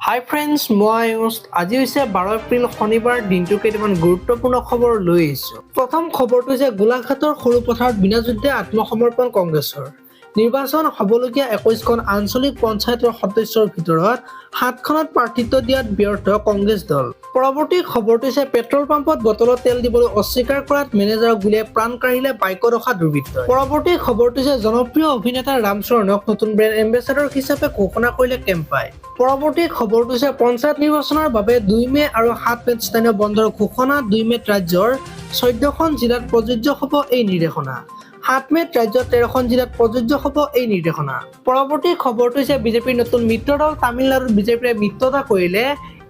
হাই friends, মই আজি হৈছে 12 এপ্ৰিল শনিবাৰ দিনটোৰ কেইটামান গুৰুত্বপূৰ্ণ খবৰ লৈ আহিছোঁ। প্ৰথম খবৰটো হৈছে গোলাঘাটৰ সৰু পথাৰত বিনা যুদ্ধে আত্মসমৰ্পণ কংগ্ৰেছৰ। নিৰ্বাচন হ'বলগীয়া 21খন আঞ্চলিক পঞ্চায়তৰ সদস্যৰ ভিতৰত 7খনত প্ৰাৰ্থিত্ব দিয়াত ব্যৰ্থ কংগ্ৰেছ দল। পৰৱৰ্তী খবৰটো হৈছে পেট্ৰল পাম্পত বটলত তেল দিবলৈ অস্বীকাৰ কৰাত মেনেজাৰক গুলীয়াই প্ৰাণ কাঢ়িলে বাইকত ৰখা দুৰ্বৃত্তই। পৰৱৰ্তী খবৰটো হৈছে জনপ্ৰিয় অভিনেতা ৰামচৰণক নতুন ব্ৰেণ্ড এম্বেচাডৰ হিচাপে ঘোষণা কৰিলে কেম্পাই। পৰৱৰ্তী খবৰটো হৈছে পঞ্চায়ত নিৰ্বাচনৰ বাবে 2 মে আৰু 7 মেত স্থানীয় বন্ধৰ ঘোষণা। 2 মেত ৰাজ্যৰ 14খন জিলাত প্ৰযোজ্য হ'ব এই নিৰ্দেশনা। 7 মেত ৰাজ্যৰ 13খন জিলাত প্ৰযোজ্য হ'ব এই নিৰ্দেশনা। পৰৱৰ্তী খবৰটো হৈছে বিজেপিৰ নতুন মিত্ৰ দল তামিলনাডুত বিজেপিয়ে মিত্ৰতা কৰিলে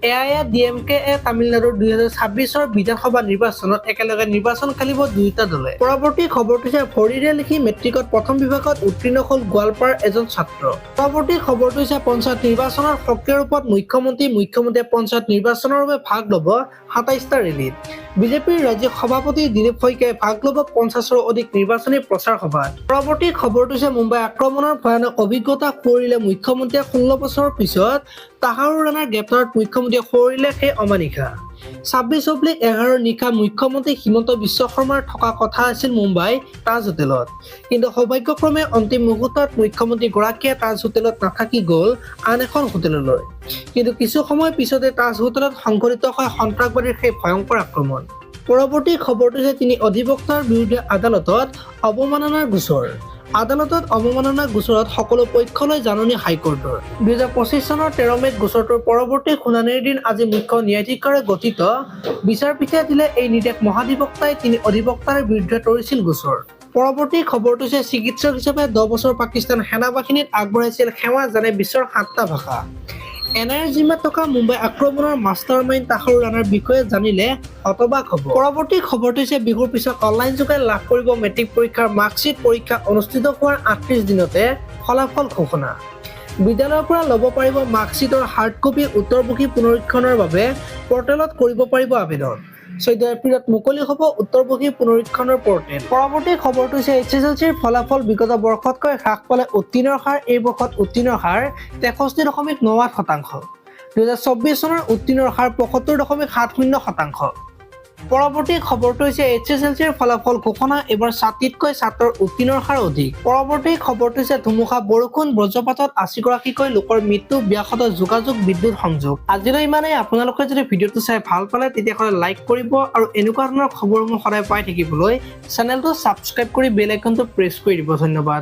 AIADMK তামিলনাডুৰ 2026ৰ বিধানসভা নিৰ্বাচনত একেলগে নিৰ্বাচন খেলিব দুয়োটা দলে। পৰৱৰ্তী খবৰটো হৈছে ভৰিৰে লিখি মেট্ৰিকত প্ৰথম বিভাগত উত্তীৰ্ণ হ'ল গোৱালপাৰাৰ এজন ছাত্ৰ। পৰৱৰ্তী খবৰটো হৈছে পঞ্চায়ত নিৰ্বাচনৰ সক্ৰিয় ৰূপত মুখ্যমন্ত্ৰীয়ে পঞ্চায়ত নিৰ্বাচনৰ বাবে ভাগ ল'ব 27টা ৰেলীত। বিজেপিৰ ৰাজ্যিক সভাপতি দিলীপ শইকীয়াই ভাগ ল'ব 50ৰো অধিক নিৰ্বাচনী প্ৰচাৰ সভাত। পৰৱৰ্তী খবৰটো হৈছে মুম্বাই আক্ৰমণৰ ভয়ানক অভিজ্ঞতা সোঁৱৰিলে মুখ্যমন্ত্ৰীয়ে। 16 বছৰৰ পিছত তাহাৰুৰ ৰাণাৰ গ্ৰেপ্তাৰত মুখ্যমন্ত্ৰীয়ে সোঁৱৰিলে সেই অমানিশা। 26/11 নিশা মুখ্যমন্ত্ৰী হিমন্ত বিশ্ব শৰ্মাৰ থকা কথা আছিল মুম্বাই তাজ হোটেলত, কিন্তু সৌভাগ্যক্ৰমে অন্তিম মুহূৰ্তত মুখ্যমন্ত্ৰীগৰাকীয়ে তাজ হোটেলত নাথাকি গ'ল আন এখন হোটেললৈ। কিন্তু কিছু সময় পিছতে তাজ হোটেলত সংঘটিত হয় সন্ত্ৰাসবাদীৰ সেই ভয়ংকৰ আক্ৰমণ। পৰৱৰ্তী খবৰটো হৈছে তিনি অধিবক্তাৰ বিৰুদ্ধে আদালতত অৱমাননাৰ গোচৰ। আদালতত অৱমাননা গোচৰত সকলো পক্ষলৈ জাননী হাইকোৰ্টৰ। 2025 চনৰ 13 মেত গোচৰটোৰ পৰৱৰ্তী শুনানিৰ দিন আজি মুখ্য ন্যায়াধীশৰে গঠিত বিচাৰপীঠে দিলে এই নিৰ্দেশ। মহাধিবক্তাই তিনি অধিবক্তাৰ বিৰুদ্ধে তৰিছিল গোচৰ। পৰৱৰ্তী খবৰটো হৈছে চিকিৎসক হিচাপে 10 বছৰ পাকিস্তান সেনাবাহিনীত আগবঢ়াইছিল সেৱা, জানে বিশ্বৰ 7টা ভাষা। NIAৰ জিম্মাত থকা মুম্বাই আক্ৰমণৰ মাষ্টাৰ মাইণ্ড তাহাৰুৰ ৰাণাৰ বিষয়ে জানিলে হতবাক হ'ব। পৰৱৰ্তী খবৰটো হৈছে বিহুৰ পিছত অনলাইন যোগে লাভ কৰিব মেট্ৰিক পৰীক্ষাৰ মাৰ্কশ্বিট। পৰীক্ষা অনুষ্ঠিত হোৱাৰ 38 দিনতে ফলাফল ঘোষণা। বিদ্যালয়ৰ পৰা ল'ব পাৰিব মাৰ্কশ্বিটৰ হাৰ্ড কপি। উত্তৰমুখী পুনৰীক্ষণৰ বাবে পৰ্টেলত কৰিব পাৰিব আবেদন। 14 এপ্ৰিলত মুকলি হ'ব উত্তৰমুখী পুনৰীক্ষণৰ পৰ্টেল। পৰৱৰ্তী খবৰটো হৈছে HSLCৰ ফলাফল বিগত বৰ্ষতকৈ হ্ৰাস পালে উত্তীৰ্ণৰ হাৰ। এই বৰ্ষত উত্তীৰ্ণৰ হাৰ 63.98%। 2024 চনৰ উত্তীৰ্ণৰ হাৰ 75.70%। পৰৱৰ্তী খবৰটো হৈছে HSLCৰ ফলাফল ঘোষণা। এইবাৰ ছাত্ৰীতকৈ ছাত্ৰৰ উত্তীৰ্ণৰ হাৰ অধিক। পৰৱৰ্তী খবৰটো হৈছে ধুমুহা, বৰষুণ, বজ্ৰপাতত 80গৰাকীকৈ লোকৰ মৃত্যু, ব্যাহত যোগাযোগ, বিদ্যুৎ সংযোগ। আজিলৈ ইমানেই। আপোনালোকে যদি ভিডিঅ'টো চাই ভাল পালে তেতিয়াহ'লে লাইক কৰিব আৰু এনেকুৱা ধৰণৰ খবৰসমূহ সদায় পাই থাকিবলৈ চেনেলটো ছাবস্ক্ৰাইব কৰি বেল আইকনটো প্ৰেছ কৰি দিব। ধন্যবাদ।